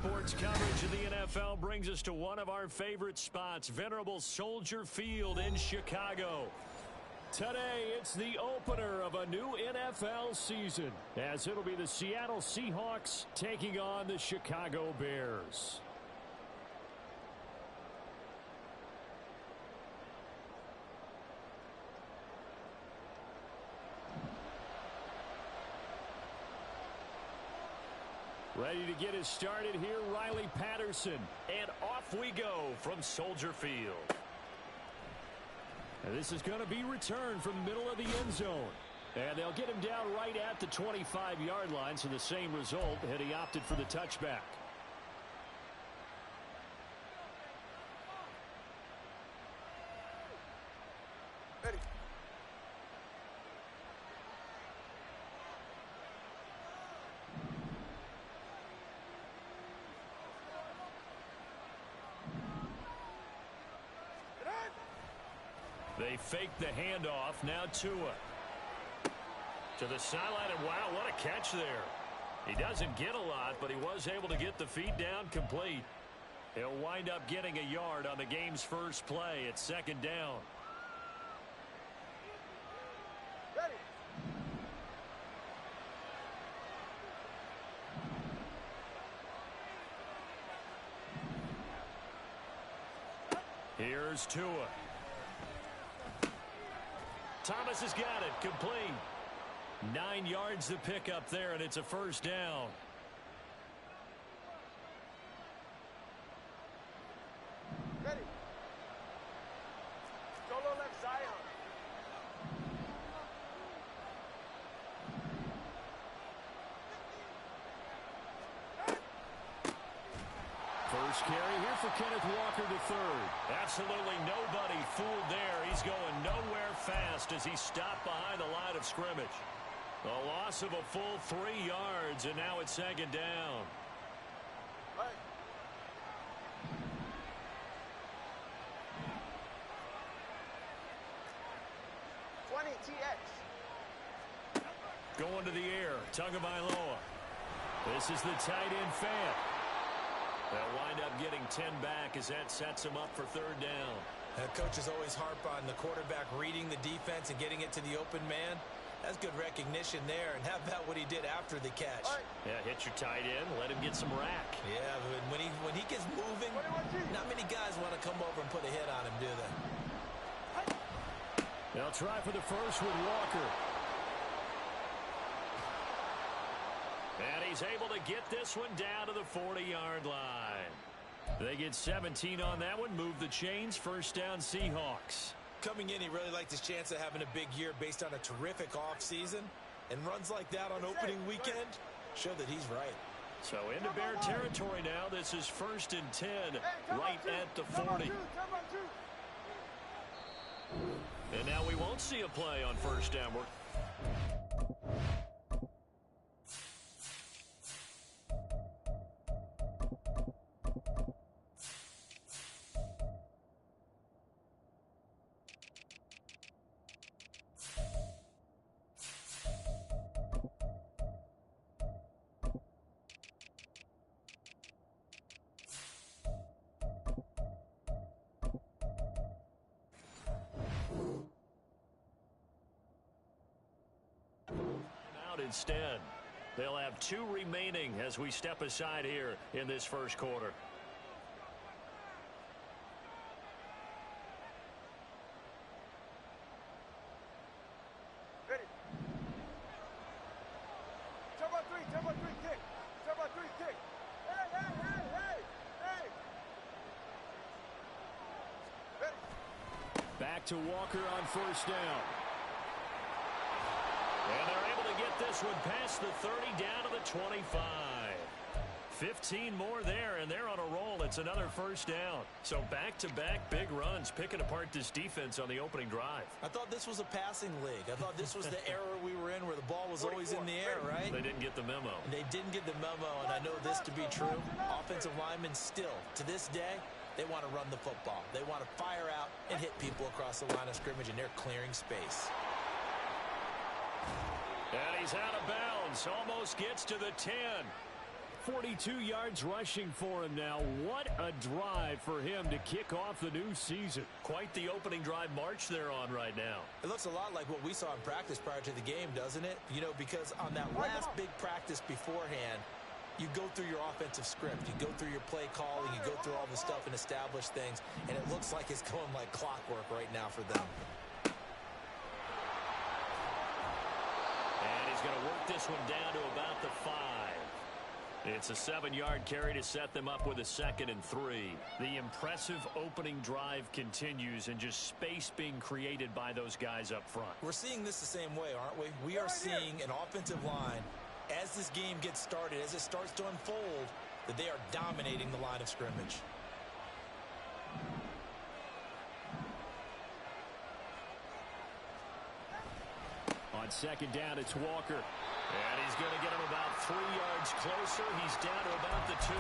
Sports coverage of the NFL brings us to one of our favorite spots, venerable Soldier Field in Chicago. Today, it's the opener of a new NFL season, as it'll be the Seattle Seahawks taking on the Chicago Bears. Ready to get us started here, Riley Patterson. And off we go from Soldier Field. And this is going to be returned from the middle of the end zone. And they'll get him down right at the 25-yard line, so the same result had he opted for the touchback. Ready. They fake the handoff. Now Tua. To the sideline, and wow, what a catch there. He doesn't get a lot, but he was able to get the feet down complete. He'll wind up getting a yard on the game's first play at second down. Ready. Here's Tua. Thomas has got it. Complete. 9 yards to pick up there, and it's a first down. Ready. Solo left Zion. First carry here for Kenneth Walker III. Absolutely nobody fooled there. He's going nowhere fast as he stopped behind the line of scrimmage. A loss of a full 3 yards, and now it's second down. Right. TX. Going to the air, Tagovailoa. This is the tight end fan. They'll wind up getting 10 back as that sets him up for third down. Coaches always harp on the quarterback reading the defense and getting it to the open man. That's good recognition there. And how about what he did after the catch? Right. Yeah, hit your tight end, let him get some rack. Yeah, but when he gets moving, not many guys want to come over and put a hit on him, do they? They'll try for the first with Walker. And he's able to get this one down to the 40-yard line. They get 17 on that one, move the chains, first down Seahawks. Coming in, he really liked his chance of having a big year based on a terrific offseason. And runs like that on opening weekend show that he's right. So into Bear territory now. This is 1st and 10, right at the 40. And now we won't see a play on first down. Instead, they'll have 2 remaining as we step aside here in this first quarter. Ready. Turbo 3, kick. Turbo 3, kick. Hey. Ready. Back to Walker on first down. And they're able to get this one past the 30 down to the 25. 15 more there, and they're on a roll. It's another first down. So back-to-back big runs, picking apart this defense on the opening drive. I thought this was a passing league. I thought this was the era we were in where the ball was always in the air, right? They didn't get the memo. They didn't get the memo, and I know this to be true. Offensive linemen still, to this day, they want to run the football. They want to fire out and hit people across the line of scrimmage, and they're clearing space. And he's out of bounds. Almost gets to the 10. 42 yards rushing for him now. What a drive for him to kick off the new season. Quite the opening drive march they're on right now. It looks a lot like what we saw in practice prior to the game, doesn't it? You know, because on that last big practice beforehand, you go through your offensive script. You go through your play calling. You go through all the stuff and establish things. And it looks like it's going like clockwork right now for them. And he's going to work this one down to about the 5. It's a 7-yard carry to set them up with a 2nd and 3. The impressive opening drive continues and just space being created by those guys up front. We're seeing this the same way, aren't we? We are seeing an offensive line, as this game gets started, as it starts to unfold, that they are dominating the line of scrimmage. On 2nd down, it's Walker. And he's going to get him about 3 yards closer. He's down to about the 2.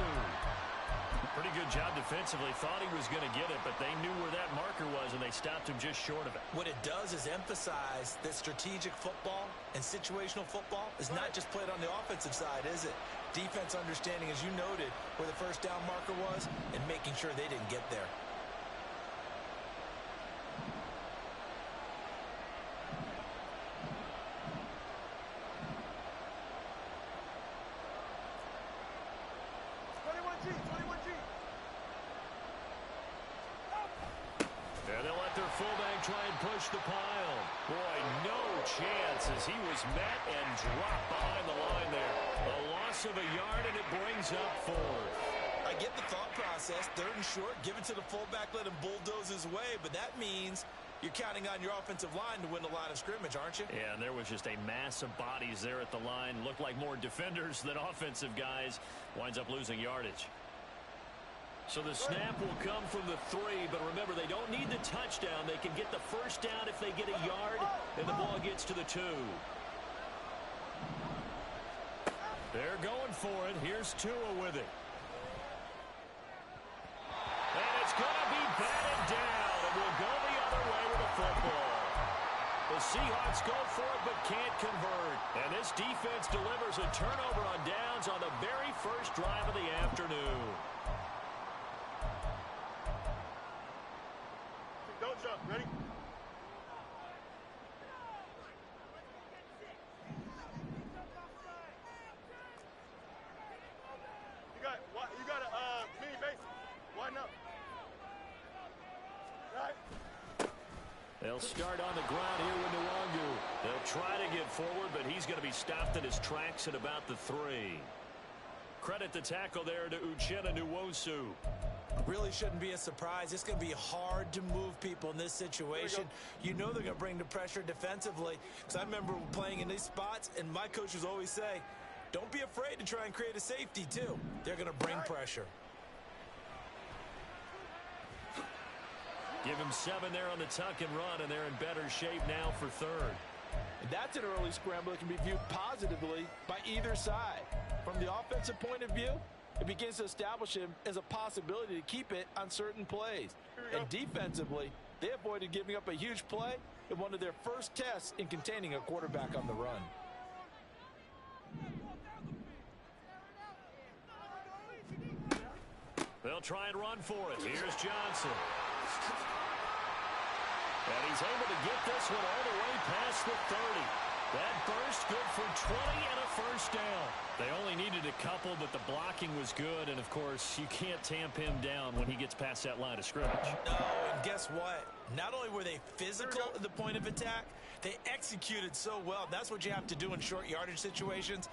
Pretty good job defensively. Thought he was going to get it, but they knew where that marker was, and they stopped him just short of it. What it does is emphasize that strategic football and situational football is not just played on the offensive side, is it? Defense understanding, as you noted, where the first down marker was and making sure they didn't get there. Try and push the pile. Boy, no chance as he was met and dropped behind the line there. A loss of a yard, and it brings up 4th. I get the thought process. 3rd and short, give it to the fullback, let him bulldoze his way, but that means you're counting on your offensive line to win the line of scrimmage, aren't you? Yeah, and there was just a mass of bodies there at the line. Looked like more defenders than offensive guys. Winds up losing yardage. So the snap will come from the 3, but remember, they don't need the touchdown. They can get the first down if they get a yard, and the ball gets to the 2. They're going for it. Here's Tua with it. And it's going to be batted down, and we'll go the other way with the football. The Seahawks go for it, but can't convert. And this defense delivers a turnover on downs on the very first drive of the afternoon. Don't jump. Ready? You got a mini base. Widen up. Right. They'll start on the ground here with Nwangu. They'll try to get forward, but he's going to be stopped in his tracks at about the 3. Credit the tackle there to Uchenna Nwosu. Really shouldn't be a surprise. It's going to be hard to move people in this situation. You know they're going to bring the pressure defensively. Because I remember playing in these spots, and my coaches always say, don't be afraid to try and create a safety, too. They're going to bring pressure. Give him 7 there on the tuck and run, and they're in better shape now for 3rd. And that's an early scramble that can be viewed positively by either side. From the offensive point of view, it begins to establish him as a possibility to keep it on certain plays. And defensively, they avoided giving up a huge play in one of their first tests in containing a quarterback on the run. They'll try and run for it. Here's Johnson. And he's able to get this one all the way past the 30. That burst good for 20 and a first down. They only needed a couple, but the blocking was good. And, of course, you can't tamp him down when he gets past that line of scrimmage. No, and guess what? Not only were they physical at the point of attack, they executed so well. That's what you have to do in short yardage situations.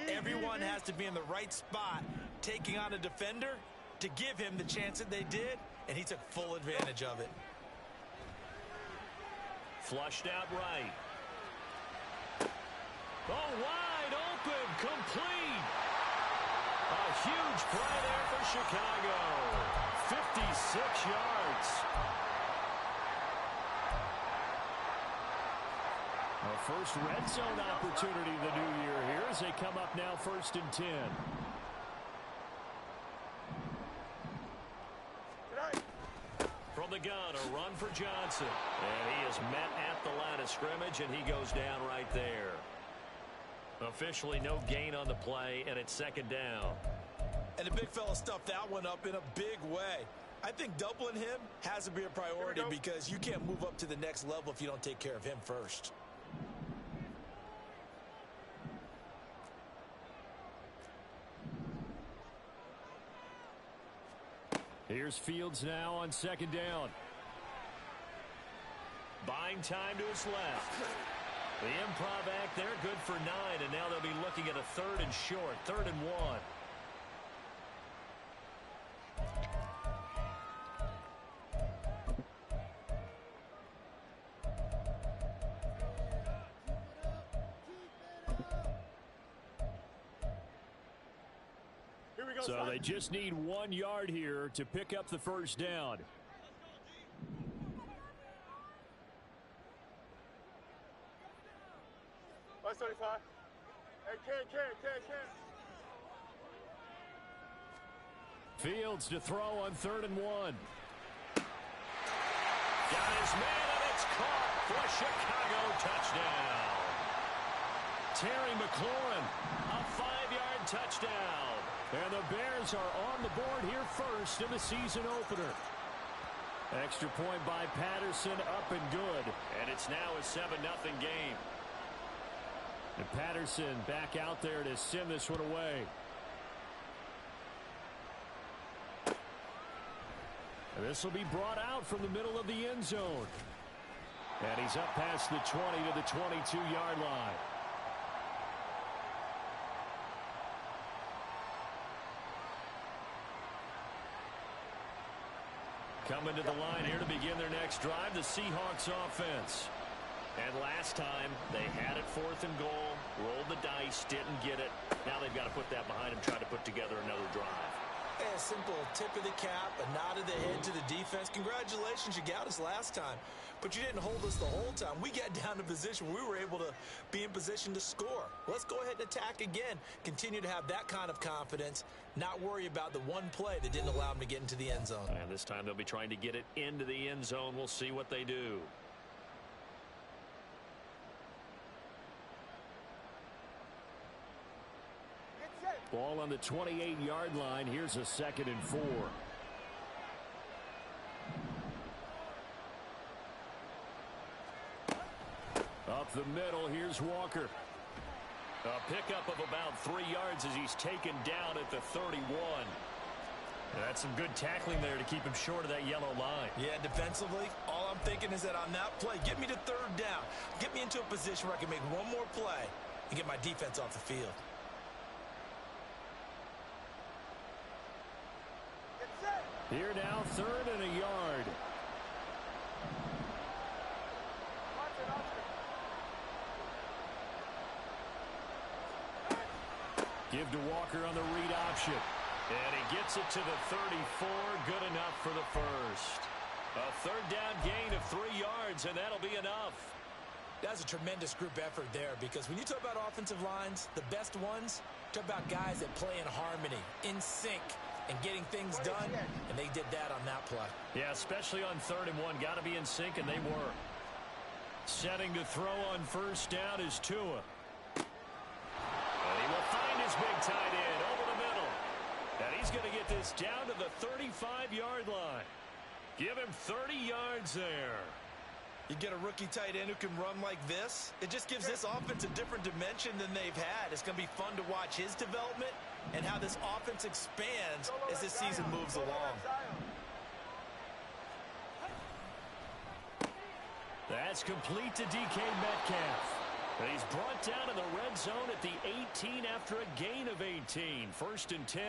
Everyone has to be in the right spot, taking on a defender to give him the chance that they did, and he took full advantage of it. Flushed out right. Oh, wide open, complete. A huge play there for Chicago. 56 yards. A first red zone opportunity the new year here as they come up now 1st and 10. From the gun, a run for Johnson. And he is met at the line of scrimmage, and he goes down right there. Officially no gain on the play, and it's 2nd down. And the big fella stuffed that one up in a big way. I think doubling him has to be a priority because you can't move up to the next level if you don't take care of him first. Here's Fields now on second down. Buying time to his left. The improv act there, good for 9, and now they'll be looking at a 3rd and short, 3rd and 1. So they just need 1 yard here to pick up the first down. Let's 35. Hey, can. Fields to throw on 3rd and 1. Got his man, and it's caught for a Chicago touchdown. Terry McLaurin, a 5-yard touchdown. And the Bears are on the board here first in the season opener. Extra point by Patterson, up and good. And it's now a 7-0 game. And Patterson back out there to send this one away. And this will be brought out from the middle of the end zone. And he's up past the 20 to the 22-yard line. Coming to the line here to begin their next drive, the Seahawks offense. And last time, they had it 4th and goal, rolled the dice, didn't get it. Now they've got to put that behind them, try to put together another drive. A simple tip of the cap, a nod of the head to the defense. Congratulations, you got us last time. But you didn't hold us the whole time. We got down to position where we were able to be in position to score. Let's go ahead and attack again. Continue to have that kind of confidence. Not worry about the one play that didn't allow them to get into the end zone. And this time they'll be trying to get it into the end zone. We'll see what they do. Ball on the 28-yard line. Here's a 2nd and 4. Up the middle, here's Walker. A pickup of about 3 yards as he's taken down at the 31. That's some good tackling there to keep him short of that yellow line. Yeah, defensively, all I'm thinking is that on that play, get me to 3rd down. Get me into a position where I can make one more play and get my defense off the field. Here now, 3rd and a yard. Give to Walker on the read option. And he gets it to the 34. Good enough for the first. A 3rd down gain of 3 yards, and that'll be enough. That's a tremendous group effort there because when you talk about offensive lines, the best ones, talk about guys that play in harmony, in sync, and getting things done, and they did that on that play. Yeah, especially on 3rd and 1. Got to be in sync, and they were. Setting to throw on 1st down is Tua. And he will find his big tight end over the middle. And he's going to get this down to the 35-yard line. Give him 30 yards there. You get a rookie tight end who can run like this, it just gives this offense a different dimension than they've had. It's going to be fun to watch his development and how this offense expands as this season moves along. That's complete to DK Metcalf. And he's brought down in the red zone at the 18 after a gain of 18. 1st and 10.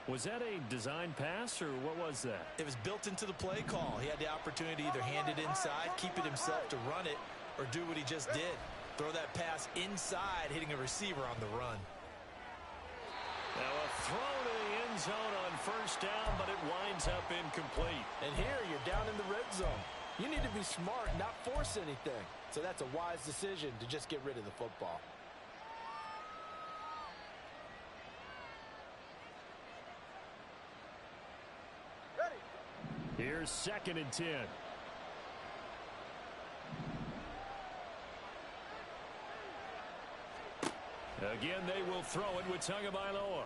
Was that a design pass, or what was that? It was built into the play call. He had the opportunity to either hand it inside, keep it himself to run it, or do what he just did. Throw that pass inside, hitting a receiver on the run. Now a throw to the end zone on 1st down, but it winds up incomplete. And here you're down in the red zone. You need to be smart, not force anything. So that's a wise decision to just get rid of the football. Here's 2nd and 10. Again, they will throw it with Tagovailoa.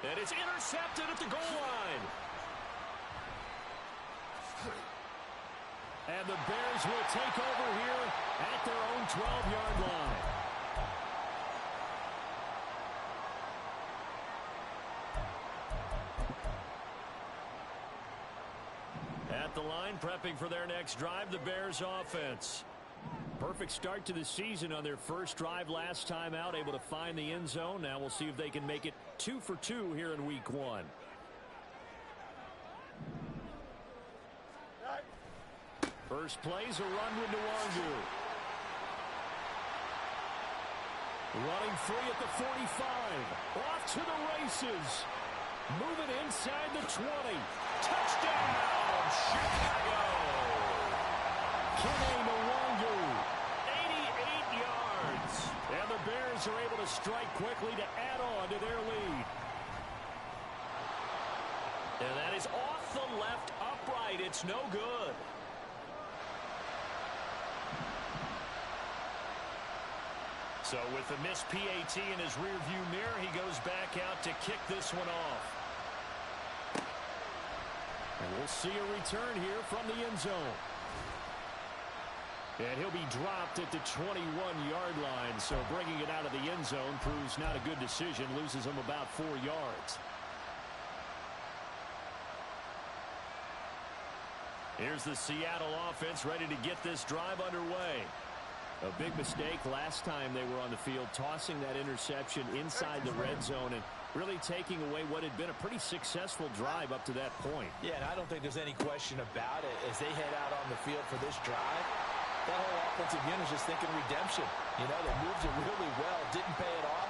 And it's intercepted at the goal line. And the Bears will take over here at their own 12-yard line. At the line, prepping for their next drive, the Bears offense. Perfect start to the season on their first drive last time out, able to find the end zone. Now we'll see if they can make it 2 for 2 here in week 1. First play's a run with Nwangu. Running free at the 45. Off to the races. Moving inside the 20. Touchdown, Chicago! Kene Nwangu, 88 yards. And the Bears are able to strike quickly to add on to their lead. And that is off the left upright. It's no good. So with the missed PAT in his rearview mirror, he goes back out to kick this one off. And we'll see a return here from the end zone. And he'll be dropped at the 21-yard line, so bringing it out of the end zone proves not a good decision, loses him about 4 yards. Here's the Seattle offense ready to get this drive underway. A big mistake last time they were on the field, tossing that interception inside the red zone and really taking away what had been a pretty successful drive up to that point. Yeah, and I don't think there's any question about it. As they head out on the field for this drive, that whole offensive unit is just thinking redemption. You know, they moved it really well, didn't pay it off.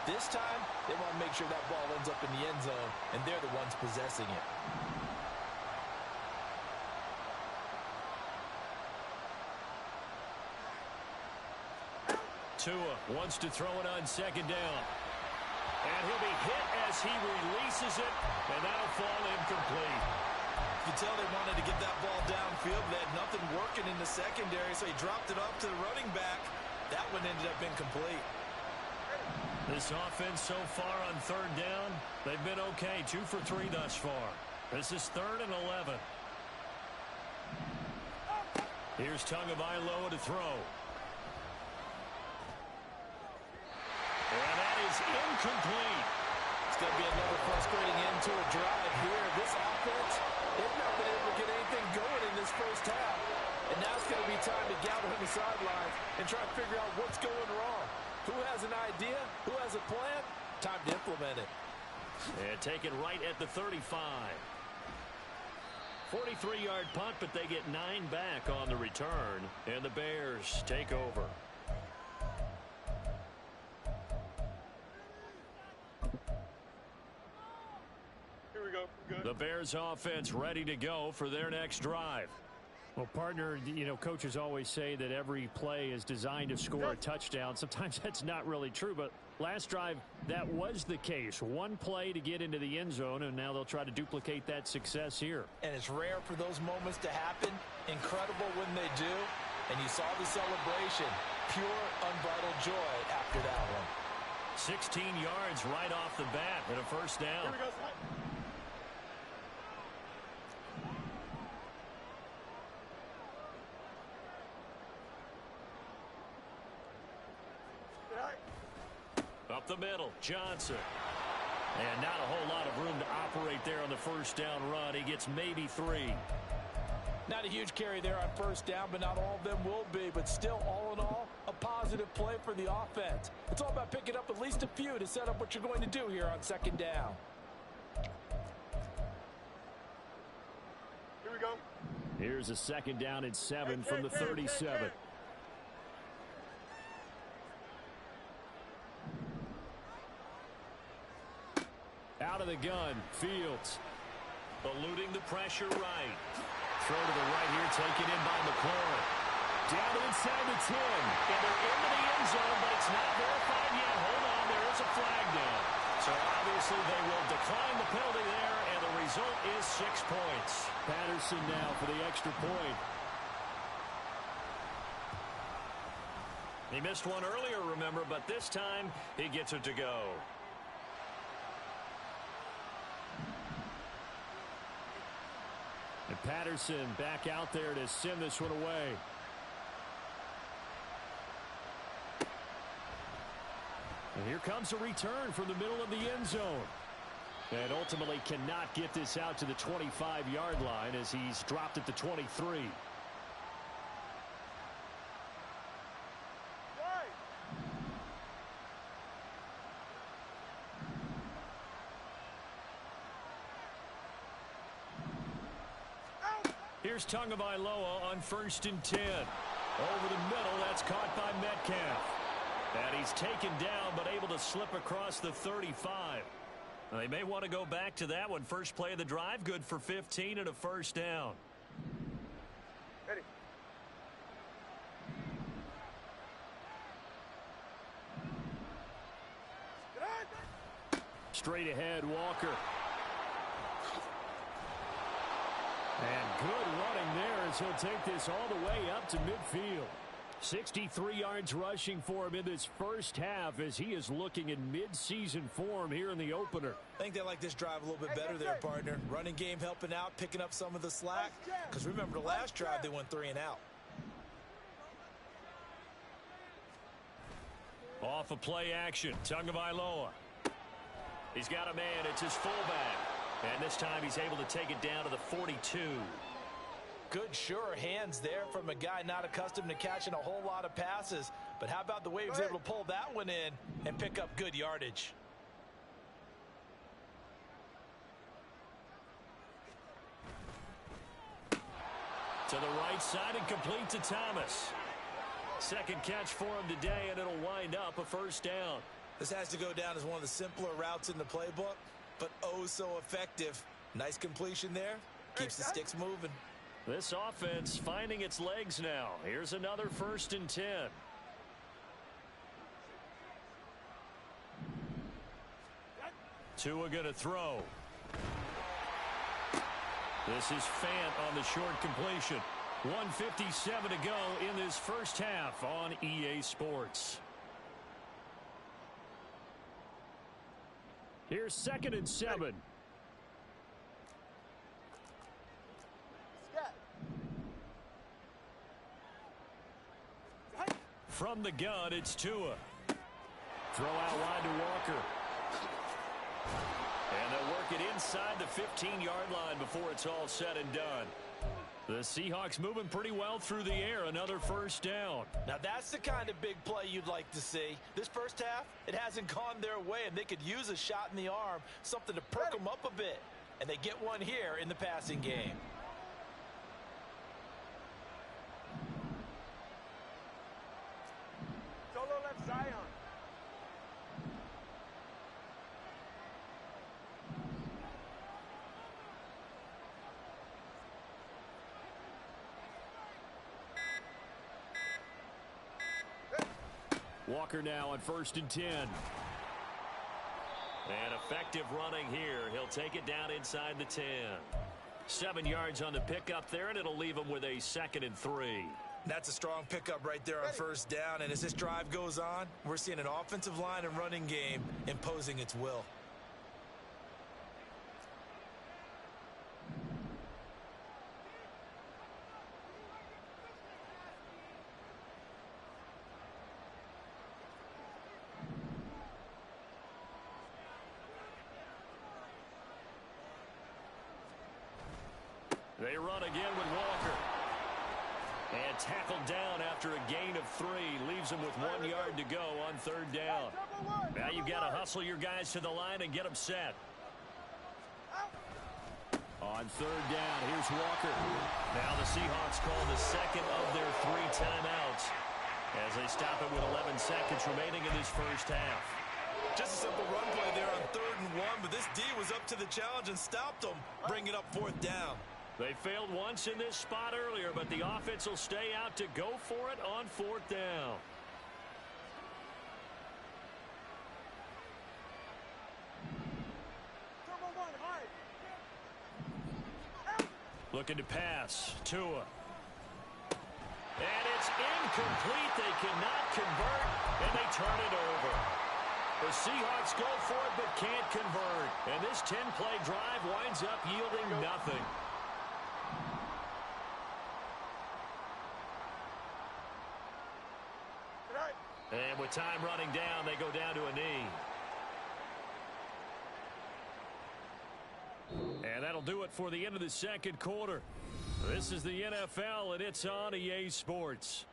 This time, they want to make sure that ball ends up in the end zone, and they're the ones possessing it. Tua wants to throw it on second down. And he'll be hit as he releases it, and that'll fall incomplete. You can tell they wanted to get that ball downfield. They had nothing working in the secondary, so he dropped it up to the running back. That one ended up incomplete. This offense so far on third down, they've been okay. 2 for 3 thus far. This is 3rd and 11. Here's Tagovailoa to throw. And that is incomplete. It's going to be another frustrating end to a drive here. This offense, they've not been able to get anything going in this first half. And now it's going to be time to gather on the sidelines and try to figure out what's going wrong. Who has an idea? Who has a plan? Time to implement it. And take it right at the 35. 43-yard punt, but they get 9 back on the return. And the Bears take over. The Bears offense ready to go for their next drive. Well, partner, you know, coaches always say that every play is designed to score a touchdown. Sometimes that's not really true, but last drive, that was the case. One play to get into the end zone, and now they'll try to duplicate that success here. And it's rare for those moments to happen. Incredible when they do. And you saw the celebration. Pure, unbridled joy after that one. 16 yards right off the bat and a first down. Here we go. Up the middle, Johnson. And not a whole lot of room to operate there on the first down run. He gets maybe 3. Not a huge carry there on first down, but not all of them will be. But still, all in all, a positive play for the offense. It's all about picking up at least a few to set up what you're going to do here on second down. Here we go. Here's a second down and 7 from the 37. Out of the gun, Fields. Eluding the pressure right. Throw to the right here, taken in by McLaurin. Down inside the 10. And they're into the end zone, but it's not verified yet. Hold on, there is a flag down. So obviously they will decline the penalty there, and the result is 6 points. Patterson now for the extra point. He missed one earlier, remember, but this time he gets it to go. Patterson back out there to send this one away. And here comes a return from the middle of the end zone. And ultimately cannot get this out to the 25-yard line as he's dropped at the 23. Here's Tagovailoa on 1st and 10. Over the middle, that's caught by Metcalf. And he's taken down, but able to slip across the 35. They may want to go back to that one. First play of the drive, good for 15 and a first down. Ready. Straight ahead, Walker. And good running there as he'll take this all the way up to midfield. 63 yards rushing for him in this first half as he is looking in mid-season form here in the opener. I think they like this drive a little bit better there, partner. Running game helping out, picking up some of the slack. Because remember, the last drive they went 3 and out. Off of play action, Tagovailoa. He's got a man, it's his fullback. And this time he's able to take it down to the 42. Good, sure hands there from a guy not accustomed to catching a whole lot of passes. But how about the way he was able to pull that one in and pick up good yardage? To the right side and complete to Thomas. Second catch for him today, and it'll wind up a first down. This has to go down as one of the simpler routes in the playbook, but oh so effective. Nice completion there. Keeps the sticks moving. This offense finding its legs now. Here's another 1st and 10. Tua going to throw. This is Fant on the short completion. 1:57 to go in this first half on EA Sports. Here's 2nd and 7. From the gun, it's Tua. Throw out wide to Walker. And they'll work it inside the 15-yard line before it's all said and done. The Seahawks moving pretty well through the air. Another first down. Now that's the kind of big play you'd like to see. This first half, it hasn't gone their way, and they could use a shot in the arm, something to perk them up a bit. And they get one here in the passing game. Zion. Walker now on 1st and 10. And effective running here. He'll take it down inside the 10. 7 yards on the pickup there, and it'll leave him with a 2nd and 3. That's a strong pickup right there on first down. And as this drive goes on, we're seeing an offensive line and running game imposing its will. They run again with Walker. And tackled down after a gain of 3. Leaves him with 1 yard to go on 3rd down. Now you've got to hustle your guys to the line and get them set. On 3rd down, here's Walker. Now the Seahawks call the 2nd of their 3 timeouts as they stop it with 11 seconds remaining in this first half. Just a simple run play there on 3rd and 1, but this D was up to the challenge and stopped them, bringing up 4th down. They failed once in this spot earlier, but the offense will stay out to go for it on 4th down. Looking to pass. Tua. And it's incomplete. They cannot convert, and they turn it over. The Seahawks go for it, but can't convert. And this 10-play drive winds up yielding nothing. And with time running down, they go down to a knee. And that'll do it for the end of the second quarter. This is the NFL, and it's on EA Sports.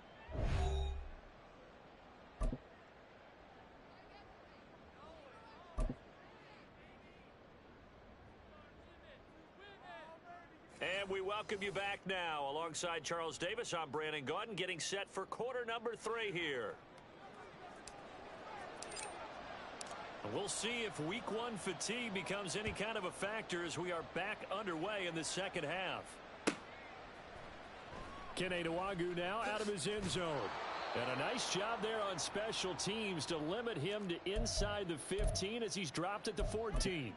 And we welcome you back now. Alongside Charles Davis, I'm Brandon Gaudin, getting set for quarter number 3 here. We'll see if week 1 fatigue becomes any kind of a factor as we are back underway in the second half. Kene Nwangwu now out of his end zone. And a nice job there on special teams to limit him to inside the 15 as he's dropped at the 14.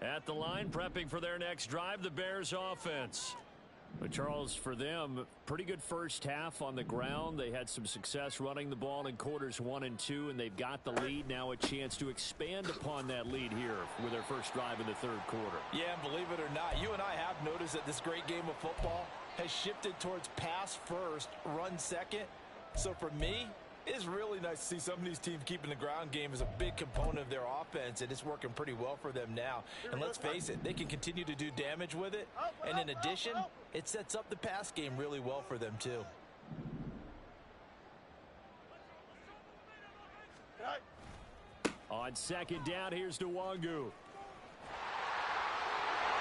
At the line, prepping for their next drive, the Bears offense. But Charles, for them, pretty good first half on the ground. They had some success running the ball in quarters 1 and 2, and they've got the lead. Now a chance to expand upon that lead here with their first drive in the third quarter. Yeah, and believe it or not, you and I have noticed that this great game of football has shifted towards pass first, run second. So for me, it's really nice to see some of these teams keeping the ground game as a big component of their offense, and it's working pretty well for them now. And let's face it, they can continue to do damage with it. And in addition, it sets up the pass game really well for them too. On second down, here's Nwangwu.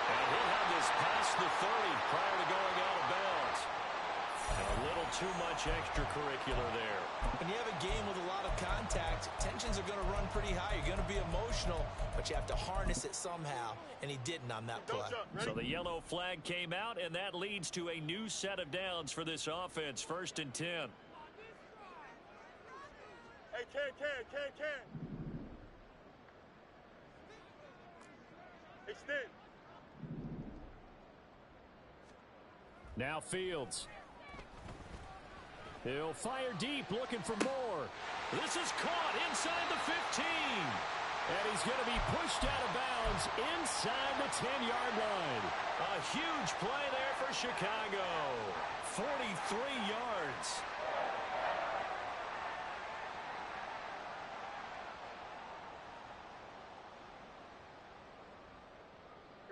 And he'll have this past the 30 prior to going out of bounds. And a little too much extracurricular there. When you have a game with a lot of contact, tensions are going to run pretty high. You're going to be emotional, but you have to harness it somehow, and he didn't on that play. So the yellow flag came out, and that leads to a new set of downs for this offense. 1st and 10. Hey, can. Extend. Now Fields. He'll fire deep, looking for more. This is caught inside the 15. And he's going to be pushed out of bounds inside the 10-yard line. A huge play there for Chicago. 43 yards.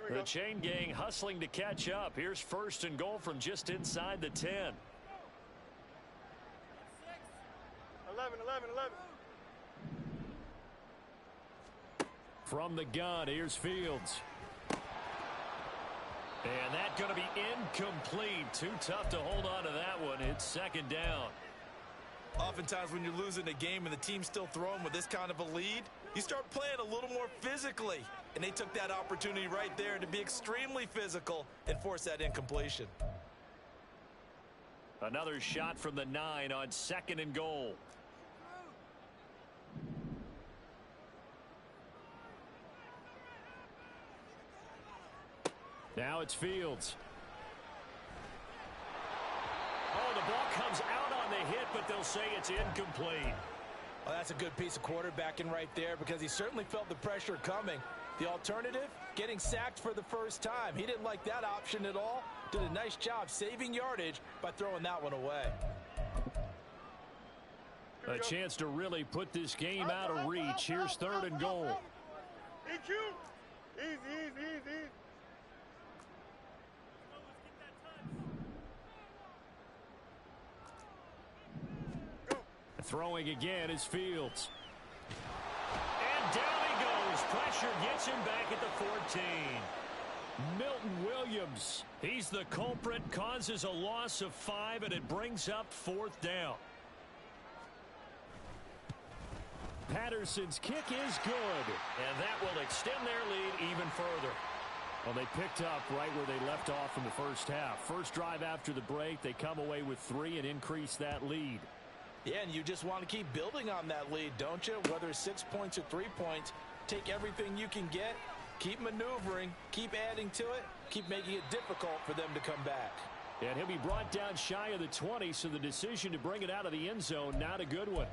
The chain gang hustling to catch up. Here's 1st and goal from just inside the 10. 11. From the gun, here's Fields. And that's going to be incomplete. Too tough to hold on to that one. It's 2nd down. Oftentimes when you're losing a game and the team's still throwing with this kind of a lead, you start playing a little more physically. And they took that opportunity right there to be extremely physical and force that incompletion. Another shot from the 9 on 2nd and goal. Now it's Fields. Oh, the ball comes out on the hit, but they'll say it's incomplete. Well, that's a good piece of quarterbacking right there because he certainly felt the pressure coming. The alternative, getting sacked for the first time. He didn't like that option at all. Did a nice job saving yardage by throwing that one away. A chance to really put this game out of reach. Here's 3rd and goal. EQ. Easy. Throwing again is Fields. And down he goes. Pressure gets him back at the 14. Milton Williams. He's the culprit. Causes a loss of 5, and it brings up 4th down. Patterson's kick is good. And that will extend their lead even further. Well, they picked up right where they left off in the first half. First drive after the break, they come away with 3 and increase that lead. Yeah, and you just want to keep building on that lead, don't you? Whether it's 6 points or 3 points, take everything you can get, keep maneuvering, keep adding to it, keep making it difficult for them to come back. And he'll be brought down shy of the 20, so the decision to bring it out of the end zone, not a good one.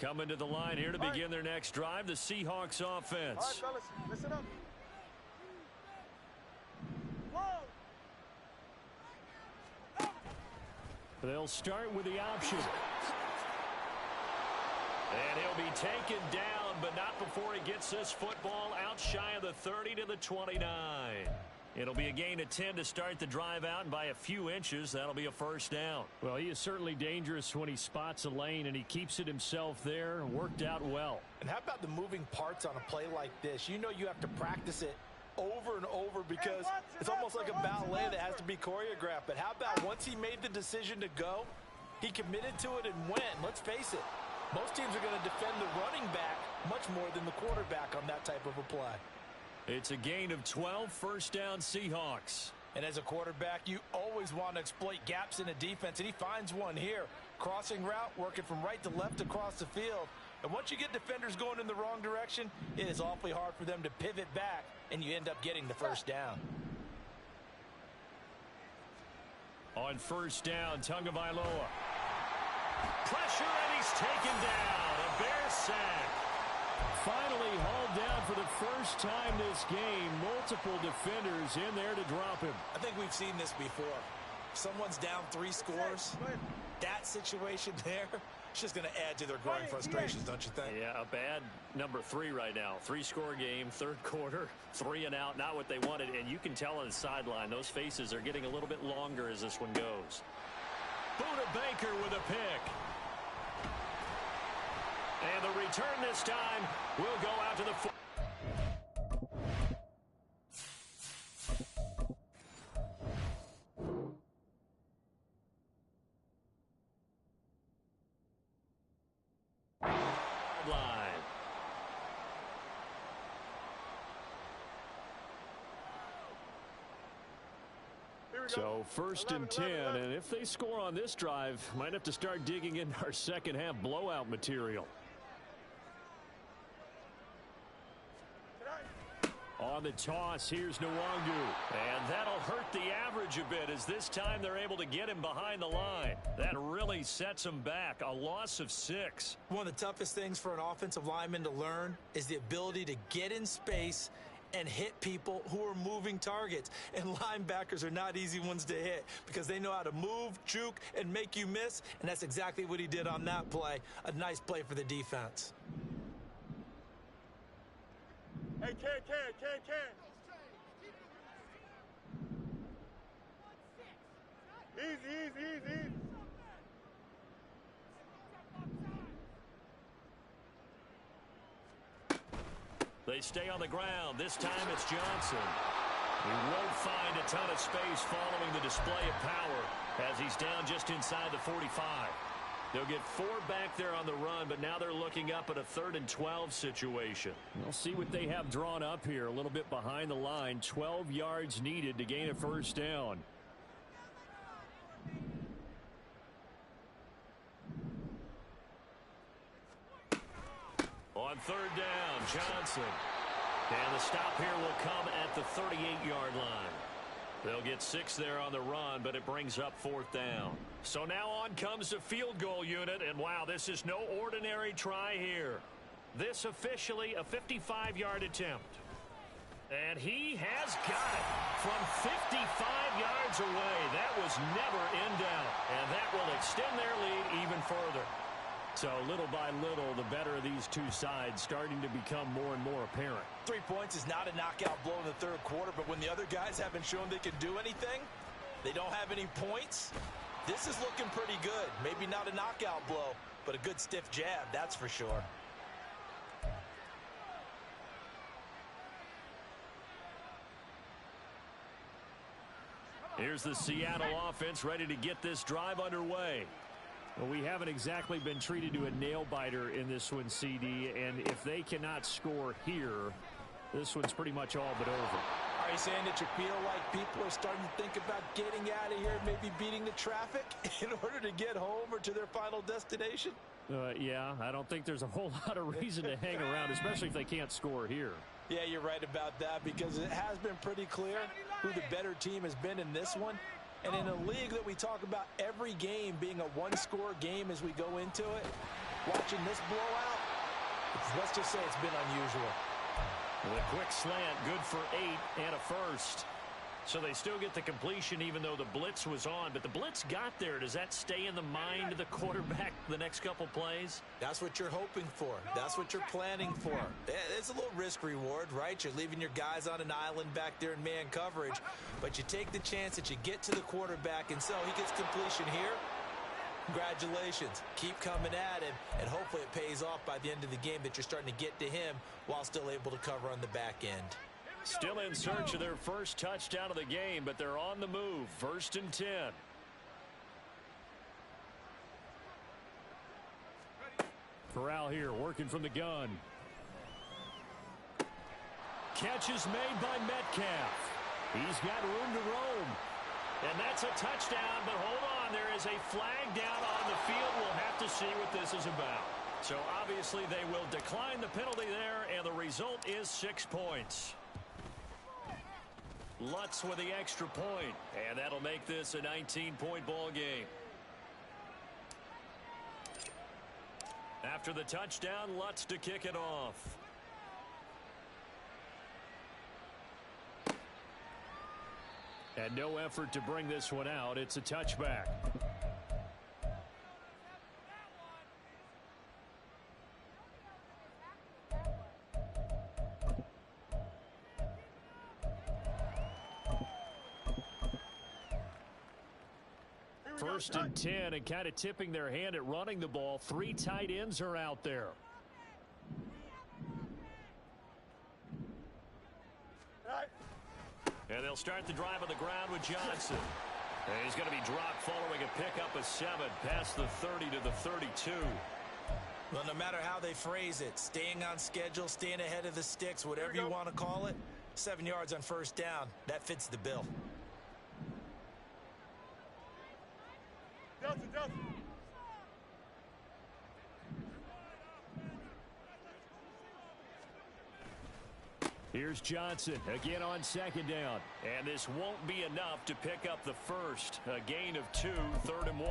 Coming to the line here to begin their next drive, the Seahawks offense. All right, fellas, listen up. They'll start with the option. And he'll be taken down, but not before he gets this football out shy of the 30 to the 29. It'll be a gain of 10 to start the drive out, and by a few inches, that'll be a first down. Well, he is certainly dangerous when he spots a lane, and he keeps it himself there. Worked out well. And how about the moving parts on a play like this? You know you have to practice it over and over because it's almost like a ballet that has to be choreographed. But how about once he made the decision to go, he committed to it and went. Let's face it, most teams are going to defend the running back much more than the quarterback on that type of a play. It's a gain of 12, first down Seahawks. And as a quarterback, you always want to exploit gaps in a defense, and he finds one here. Crossing route, working from right to left across the field. And once you get defenders going in the wrong direction, it is awfully hard for them to pivot back, and you end up getting the first down. On first down, Tagovailoa. Pressure, and he's taken down. A Bear sack. Finally hauled down for the first time this game. Multiple defenders in there to drop him. I think we've seen this before. Someone's down 3 scores. That situation there, it's just going to add to their growing frustrations, don't you think? Yeah, a bad number 3 right now. 3-score game, third quarter, 3 and out, not what they wanted. And you can tell on the sideline, those faces are getting a little bit longer as this one goes. Buda Baker with a pick. And the return this time will go out to the line. So first and 10, and if they score on this drive, might have to start digging into our second half blowout material. On the toss, here's Nwangu. And that'll hurt the average a bit as this time they're able to get him behind the line. That really sets him back. A loss of 6. One of the toughest things for an offensive lineman to learn is the ability to get in space and hit people who are moving targets. And linebackers are not easy ones to hit because they know how to move, juke, and make you miss. And that's exactly what he did on that play. A nice play for the defense. Hey, Ken. Easy. They stay on the ground. This time it's Johnson. He won't find a ton of space following the display of power as he's down just inside the 45. They'll get 4 back there on the run, but now they're looking up at a 3rd and 12 situation. We'll see what they have drawn up here. A little bit behind the line. 12 yards needed to gain a first down. On 3rd down, Johnson. And the stop here will come at the 38-yard line. They'll get 6 there on the run, but it brings up 4th down. So now on comes the field goal unit, and wow, this is no ordinary try here. This officially a 55-yard attempt. And he has got it from 55 yards away. That was never in doubt, and that will extend their lead even further. So little by little, the better of these two sides starting to become more and more apparent. 3 points is not a knockout blow in the third quarter, but when the other guys haven't shown they can do anything, they don't have any points, this is looking pretty good. Maybe not a knockout blow, but a good stiff jab, that's for sure. Here's the Seattle offense ready to get this drive underway. Well, we haven't exactly been treated to a nail-biter in this one, CD, and if they cannot score here, this one's pretty much all but over. Are you saying that you feel like people are starting to think about getting out of here, maybe beating the traffic in order to get home or to their final destination? Yeah, I don't think there's a whole lot of reason to hang around, especially if they can't score here. Yeah, you're right about that because it has been pretty clear who the better team has been in this one. And in a league that we talk about every game being a one-score game as we go into it, watching this blowout, let's just say it's been unusual. With a quick slant, good for 8 and a first. So they still get the completion even though the blitz was on. But the blitz got there. Does that stay in the mind of the quarterback the next couple plays? That's what you're hoping for. That's what you're planning for. It's a little risk reward, right? You're leaving your guys on an island back there in man coverage. But you take the chance that you get to the quarterback, and so he gets completion here. Congratulations. Keep coming at him, and hopefully it pays off by the end of the game that you're starting to get to him while still able to cover on the back end. Still in search of their first touchdown of the game, but they're on the move. 1st and 10. Corral here working from the gun. Catch is made by Metcalf. He's got room to roam. And that's a touchdown, but hold on. There is a flag down on the field. We'll have to see what this is about. So obviously they will decline the penalty there, and the result is 6 points. Lutz with the extra point, and that'll make this a 19-point ball game. After the touchdown, Lutz to kick it off. And no effort to bring this one out. It's a touchback. First and 10, and kind of tipping their hand at running the ball. 3 tight ends are out there. And they'll start the drive on the ground with Johnson. And he's going to be dropped following a pickup of 7 past the 30 to the 32. Well, no matter how they phrase it, staying on schedule, staying ahead of the sticks, whatever you want to call it, 7 yards on first down, that fits the bill. Delta. Here's Johnson again on 2nd down. And this won't be enough to pick up the first. A gain of 2, 3rd and 1.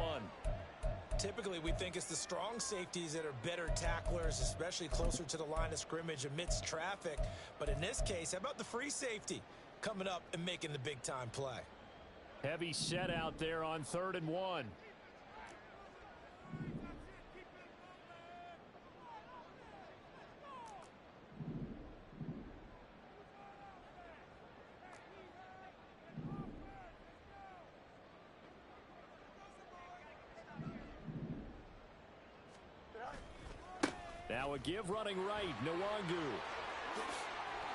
Typically, we think it's the strong safeties that are better tacklers, especially closer to the line of scrimmage amidst traffic. But in this case, how about the free safety coming up and making the big-time play? Heavy set out there on 3rd and 1. Now a give running right, Nwangu.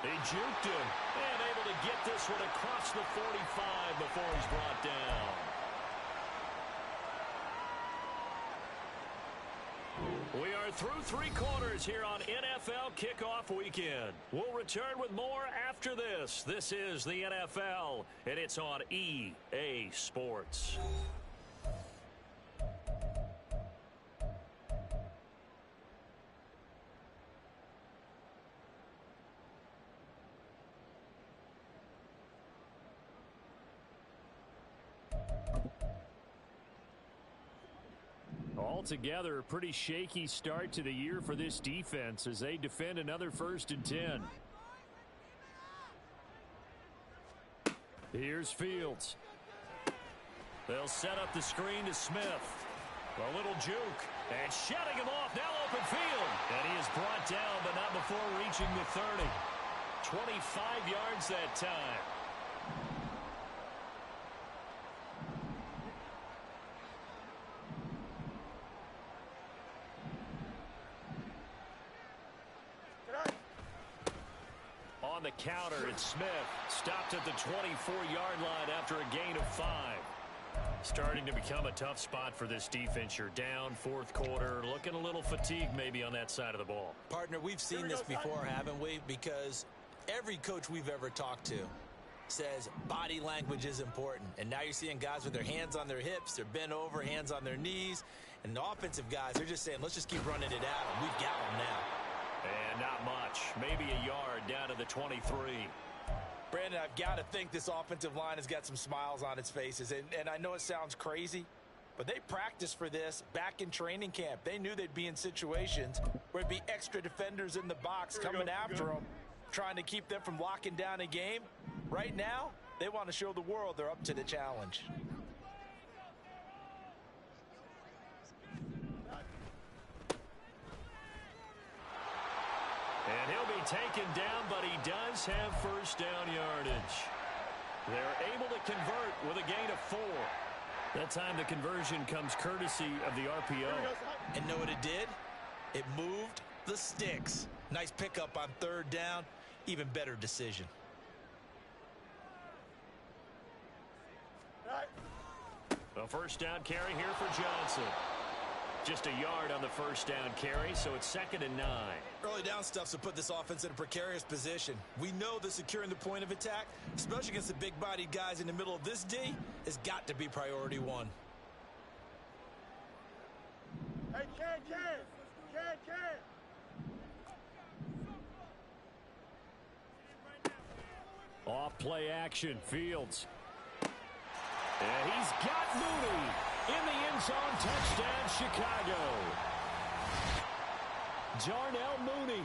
He juked him and able to get this one across the 45 before he's brought down. We are through 3 quarters here on NFL Kickoff Weekend. We'll return with more after this. This is the NFL, and it's on EA Sports. Altogether, a pretty shaky start to the year for this defense as they defend another 1st and 10. Here's Fields. They'll set up the screen to Smith. A little juke. And shutting him off. Now open field. And he is brought down, but not before reaching the 30. 25 yards that time. On the counter, it's Smith. Stopped at the 24-yard line after a gain of 5. Starting to become a tough spot for this defense. You're down 4th quarter. Looking a little fatigued maybe on that side of the ball. Partner, we've seen this before, haven't we? Because every coach we've ever talked to says body language is important. And now you're seeing guys with their hands on their hips. They're bent over, hands on their knees. And the offensive guys, they're just saying, let's just keep running it at them. We've got them now. And not much. Maybe a yard down to the 23. Brandon, I've got to think this offensive line has got some smiles on its faces. And I know it sounds crazy, But they practiced for this back in training camp. They knew they'd be in situations where there'd be extra defenders in the box coming after them, trying to keep them from locking down a game. Right now, they want to show the world they're up to the challenge. And he'll be taken down, but he does have first down yardage. They're able to convert with a gain of 4. That time the conversion comes courtesy of the RPO. And know what it did? It moved the sticks. Nice pickup on third down. Even better decision. A first down carry here for Johnson. Just a yard on the first down carry, so it's 2nd and 9. Early down stuff to put this offense in a precarious position. We know that securing the point of attack, especially against the big-bodied guys in the middle of this D, has got to be priority 1. Hey, Ken. Off play action, Fields. And he's got Mooney in the end zone. Touchdown, Chicago. Darnell Mooney,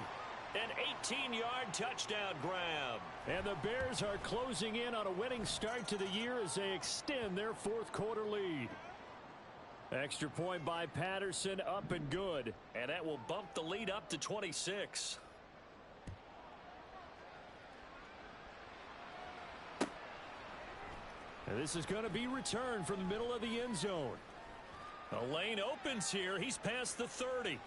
an 18-yard touchdown grab. And the Bears are closing in on a winning start to the year as they extend their 4th quarter lead. Extra point by Patterson, up and good. And that will bump the lead up to 26. And this is going to be returned from the middle of the end zone. A lane opens here. He's past the 30.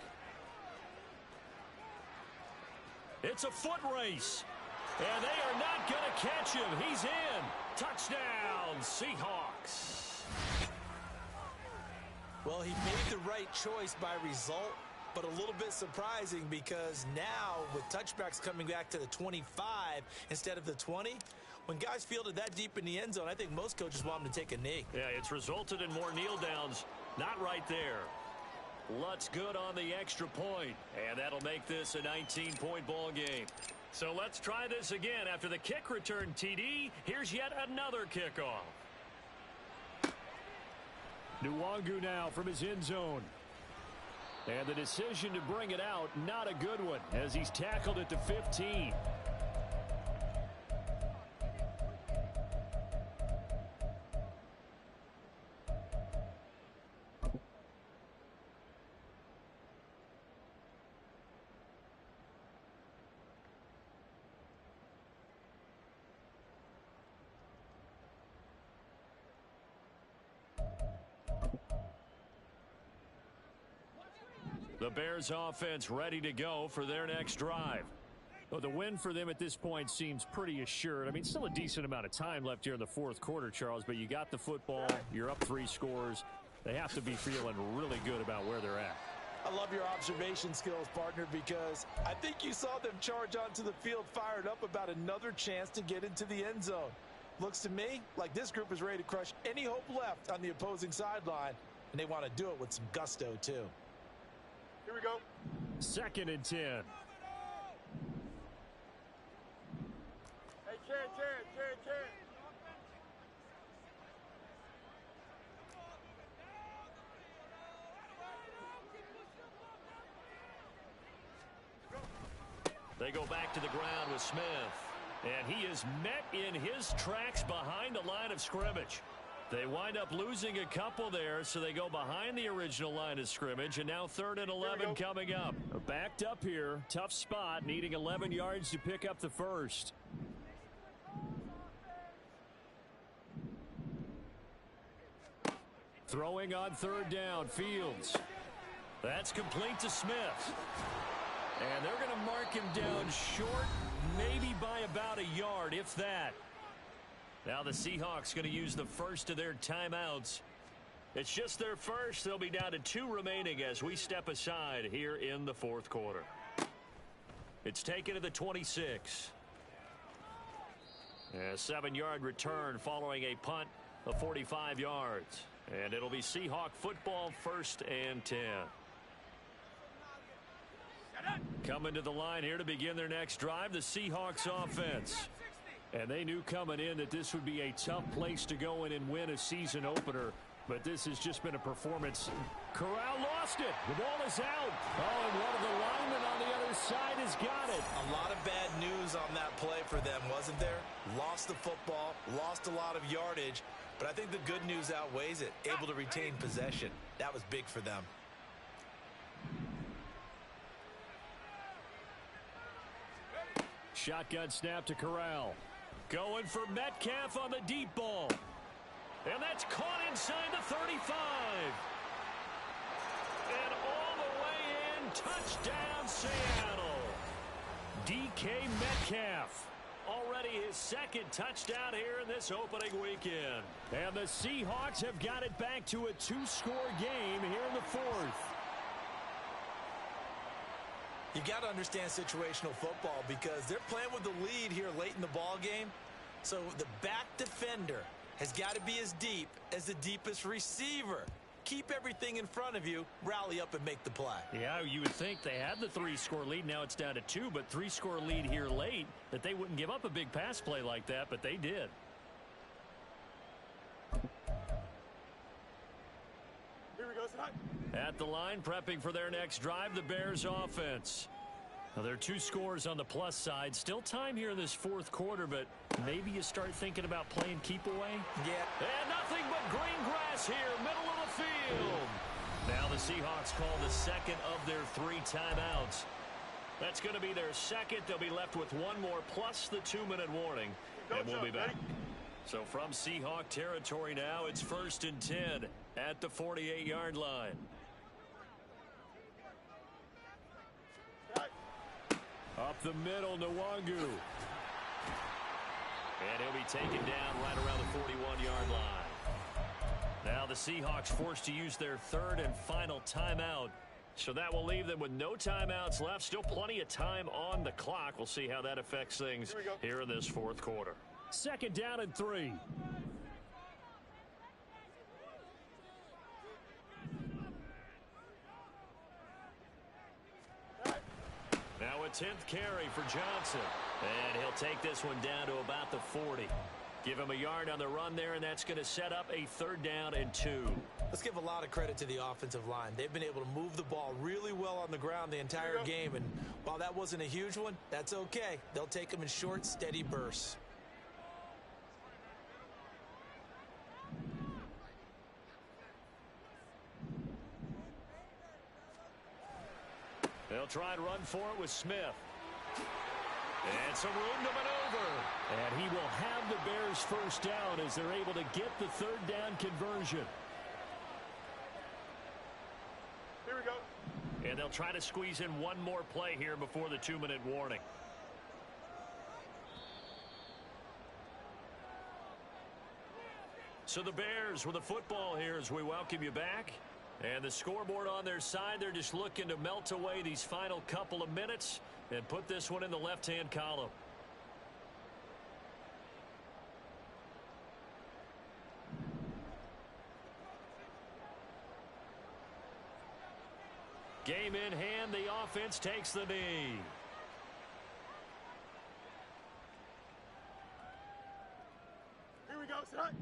It's a foot race. And they are not going to catch him. He's in. Touchdown, Seahawks. Well, he made the right choice by result, but a little bit surprising because now with touchbacks coming back to the 25 instead of the 20, when guys fielded that deep in the end zone, I think most coaches want them to take a knee. Yeah, it's resulted in more kneel downs. Not right there. Lutz good on the extra point, and that'll make this a 19-point ball game. So let's try this again. After the kick return TD, here's yet another kickoff. Nwangu now from his end zone. And the decision to bring it out, not a good one, as he's tackled at the 15. The Bears offense ready to go for their next drive. Well, the win for them at this point seems pretty assured. I mean, still a decent amount of time left here in the 4th quarter, Charles, but you got the football. You're up 3 scores. They have to be feeling really good about where they're at. I love your observation skills, partner, because I think you saw them charge onto the field fired up about another chance to get into the end zone. Looks to me like this group is ready to crush any hope left on the opposing sideline, and they want to do it with some gusto, too. Here we go. 2nd and 10. Hey, Ken. They go back to the ground with Smith. And he is met in his tracks behind the line of scrimmage. They wind up losing a couple there, so they go behind the original line of scrimmage, and now 3rd and 11 coming up. Backed up here, tough spot, needing 11 yards to pick up the first. Throwing on 3rd down, Fields. That's complete to Smith. And they're going to mark him down short, maybe by about a yard, if that. Now the Seahawks going to use the first of their timeouts. It's just their first. They'll be down to 2 remaining as we step aside here in the 4th quarter. It's taken to the 26. A 7-yard return following a punt of 45 yards. And it'll be Seahawk football, 1st and 10. Coming to the line here to begin their next drive, the Seahawks offense. And they knew coming in that this would be a tough place to go in and win a season opener. But this has just been a performance. Corral lost it. The ball is out. Oh, and one of the linemen on the other side has got it. A lot of bad news on that play for them, wasn't there? Lost the football, lost a lot of yardage, but I think the good news outweighs it. Able to retain possession. That was big for them. Shotgun snap to Corral. Going for Metcalf on the deep ball. And that's caught inside the 35. And all the way in, touchdown Seattle. DK Metcalf. Already his second touchdown here in this opening weekend. And the Seahawks have got it back to a 2-score game here in the fourth. You got to understand situational football because they're playing with the lead here late in the ball game. So the back defender has got to be as deep as the deepest receiver. Keep everything in front of you, rally up and make the play. Yeah, you would think they had the 3-score lead. Now it's down to 2, but 3-score lead here late, that they wouldn't give up a big pass play like that, but they did. Here we go, Scott. At the line, prepping for their next drive, the Bears offense. Now, there are 2 scores on the plus side. Still time here in this fourth quarter, but maybe you start thinking about playing keep away. Yeah. And nothing but green grass here, middle of the field. Now the Seahawks call the second of their 3 timeouts. That's going to be their second. They'll be left with 1 more plus the 2-minute warning, and we'll be back. So from Seahawk territory now, it's 1st and 10 at the 48-yard line. Up the middle, Nwangu. And he'll be taken down right around the 41-yard line. Now the Seahawks forced to use their 3rd and final timeout. So that will leave them with no timeouts left. Still plenty of time on the clock. We'll see how that affects things here in this fourth quarter. 2nd down and 3. Now a 10th carry for Johnson. And he'll take this one down to about the 40. Give him a yard on the run there, and that's going to set up a 3rd down and 2. Let's give a lot of credit to the offensive line. They've been able to move the ball really well on the ground the entire game. And while that wasn't a huge one, that's okay. They'll take them in short, steady bursts. They'll try and run for it with Smith. And some room to maneuver. And he will have the Bears first down as they're able to get the 3rd down conversion. Here we go. And they'll try to squeeze in 1 more play here before the 2-minute warning. So the Bears with the football here as we welcome you back. And the scoreboard on their side, they're just looking to melt away these final couple of minutes and put this one in the left-hand column. Game in hand, the offense takes the knee. Here we go, Scott.